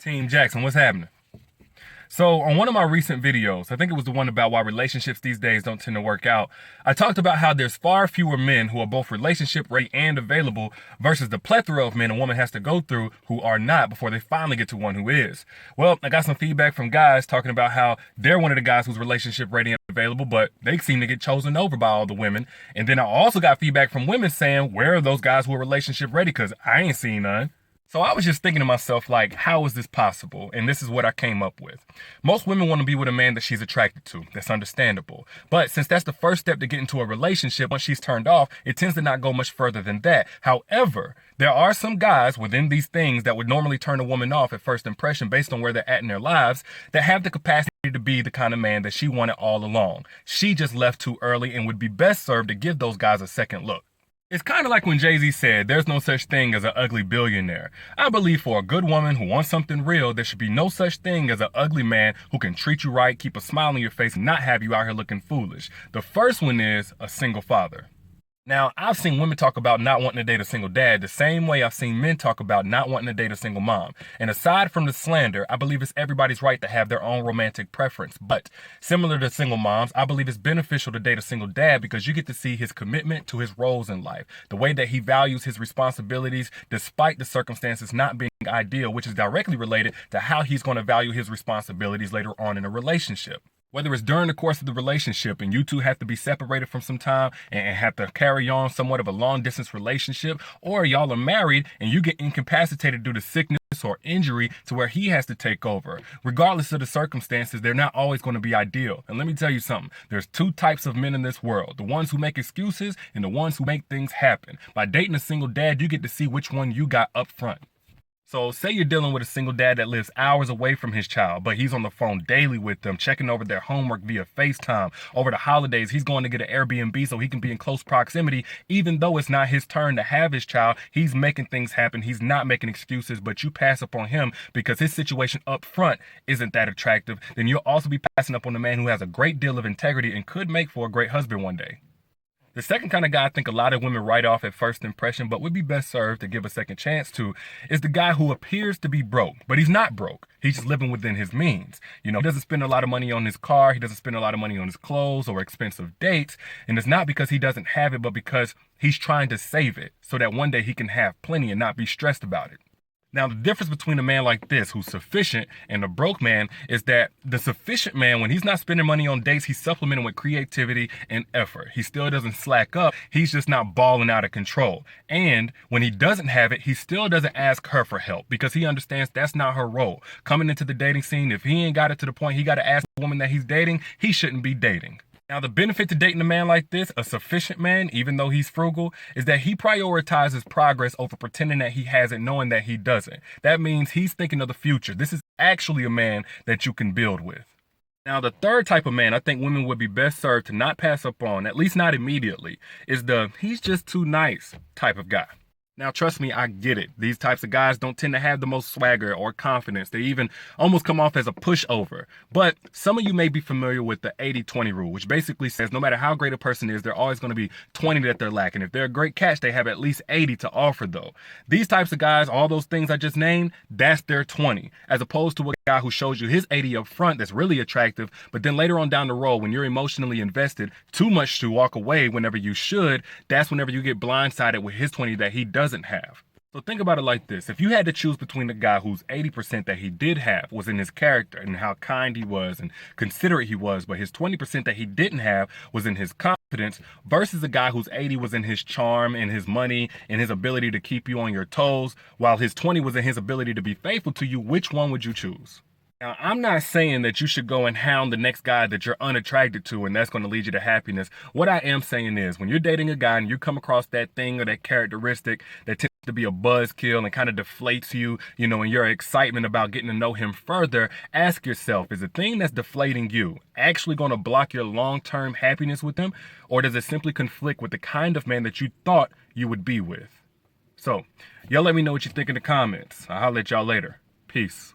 Team Jackson, what's happening? So, on one of my recent videos, I think it was the one about why relationships these days don't tend to work out, I talked about how there's far fewer men who are both relationship ready and available versus the plethora of men a woman has to go through who are not before they finally get to one who is. Well, I got some feedback from guys talking about how they're one of the guys who's relationship ready and available, but they seem to get chosen over by all the women. And then I also got feedback from women saying, where are those guys who are relationship ready? Because I ain't seen none. So I was just thinking to myself, like, how is this possible? And this is what I came up with. Most women want to be with a man that she's attracted to. That's understandable. But since that's the first step to get into a relationship, once she's turned off, it tends to not go much further than that. However, there are some guys within these things that would normally turn a woman off at first impression based on where they're at in their lives that have the capacity to be the kind of man that she wanted all along. She just left too early and would be best served to give those guys a second look. It's kind of like when Jay-Z said, there's no such thing as an ugly billionaire. I believe for a good woman who wants something real, there should be no such thing as an ugly man who can treat you right, keep a smile on your face, and not have you out here looking foolish. The first one is a single father. Now, I've seen women talk about not wanting to date a single dad the same way I've seen men talk about not wanting to date a single mom. And aside from the slander, I believe it's everybody's right to have their own romantic preference. But similar to single moms, I believe it's beneficial to date a single dad because you get to see his commitment to his roles in life, the way that he values his responsibilities despite the circumstances not being ideal, which is directly related to how he's going to value his responsibilities later on in a relationship. Whether it's during the course of the relationship and you two have to be separated from some time and have to carry on somewhat of a long distance relationship, or y'all are married and you get incapacitated due to sickness or injury to where he has to take over. Regardless of the circumstances, they're not always going to be ideal. And let me tell you something, there's two types of men in this world, the ones who make excuses and the ones who make things happen. By dating a single dad, you get to see which one you got up front. So say you're dealing with a single dad that lives hours away from his child, but he's on the phone daily with them, checking over their homework via FaceTime. Over the holidays, he's going to get an Airbnb so he can be in close proximity. Even though it's not his turn to have his child, he's making things happen. He's not making excuses, but you pass up on him because his situation up front isn't that attractive. Then you'll also be passing up on a man who has a great deal of integrity and could make for a great husband one day. The second kind of guy I think a lot of women write off at first impression, but would be best served to give a second chance to, is the guy who appears to be broke, but he's not broke. He's just living within his means. You know, he doesn't spend a lot of money on his car. He doesn't spend a lot of money on his clothes or expensive dates. And it's not because he doesn't have it, but because he's trying to save it so that one day he can have plenty and not be stressed about it. Now, the difference between a man like this who's sufficient and a broke man is that the sufficient man, when he's not spending money on dates, he's supplementing with creativity and effort. He still doesn't slack up. He's just not balling out of control. And when he doesn't have it, he still doesn't ask her for help because he understands that's not her role. Coming into the dating scene, if he ain't got it to the point he got to ask the woman that he's dating, he shouldn't be dating. Now, the benefit to dating a man like this, a sufficient man, even though he's frugal, is that he prioritizes progress over pretending that he has it, knowing that he doesn't. That means he's thinking of the future. This is actually a man that you can build with. Now, the third type of man I think women would be best served to not pass up on, at least not immediately, is the he's just too nice type of guy. Now, trust me, I get it. These types of guys don't tend to have the most swagger or confidence. They even almost come off as a pushover. But some of you may be familiar with the 80-20 rule, which basically says no matter how great a person is, they're always going to be 20 that they're lacking. If they're a great catch, they have at least 80 to offer, though. These types of guys, all those things I just named, that's their 20, as opposed to a guy who shows you his 80 up front that's really attractive, but then later on down the road, when you're emotionally invested too much to walk away whenever you should, that's whenever you get blindsided with his 20 that he doesn't have. So think about it like this. If you had to choose between the guy whose 80% that he did have was in his character and how kind he was and considerate he was, but his 20% that he didn't have was in his confidence, versus a guy whose 80 was in his charm and his money and his ability to keep you on your toes, while his 20 was in his ability to be faithful to you, which one would you choose? Now, I'm not saying that you should go and hound the next guy that you're unattracted to and that's going to lead you to happiness. What I am saying is when you're dating a guy and you come across that thing or that characteristic that tends to be a buzzkill and kind of deflates you, you know, and your excitement about getting to know him further, ask yourself, is the thing that's deflating you actually going to block your long-term happiness with him? Or does it simply conflict with the kind of man that you thought you would be with? So, y'all let me know what you think in the comments. I'll holler at y'all later. Peace.